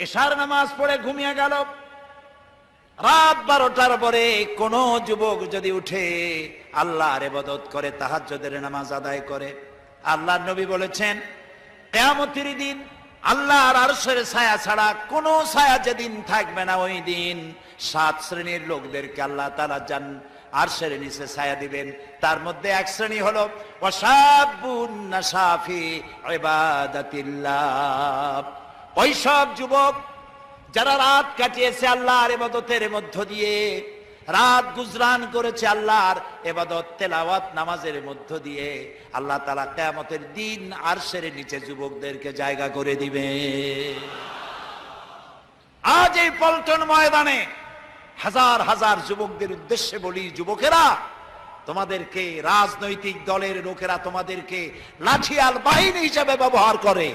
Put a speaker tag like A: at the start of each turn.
A: এশার নামাজ পড়ে ঘুমিয়ে গেল। রাত 12টার পরে কোন যুবক যদি উঠে আল্লাহর ইবাদত করে, তাহাজ্জুদের নামাজ আদায় করে, আল্লাহর নবী বলেছেন কিয়ামতের দিন আল্লাহর আরশের ছায়া ছাড়া কোন ছায়া যেদিন থাকবে না, ওই দিন 7 শ্রেণীর লোকদেরকে আল্লাহ তাআলা আরশের নিচে ছায়া দিবেন। তার মধ্যে এক শ্রেণী হলো ওয়াশাবুন নাশাফি ইবাদাতিল্লাহ, ওই সব যুবক যারা রাত কাটিয়েছে আল্লাহর ইবাদতের মধ্য দিয়ে, রাত গুজরান করেছে আল্লাহর ইবাদত তেলাওয়াত নামাজের মধ্য দিয়ে। আল্লাহ তাআলা কিয়ামতের দিন আরশের নিচে যুবকদেরকে জায়গা করে দিবে। আজ এই পল্টন ময়দানে হাজার হাজার যুবকদের উদ্দেশ্যে বলি, যুবকেরা, তোমাদেরকে রাজনৈতিক দলের লোকেরা তোমাদেরকে লাঠিয়াল বাহিনী হিসেবে ব্যবহার করে।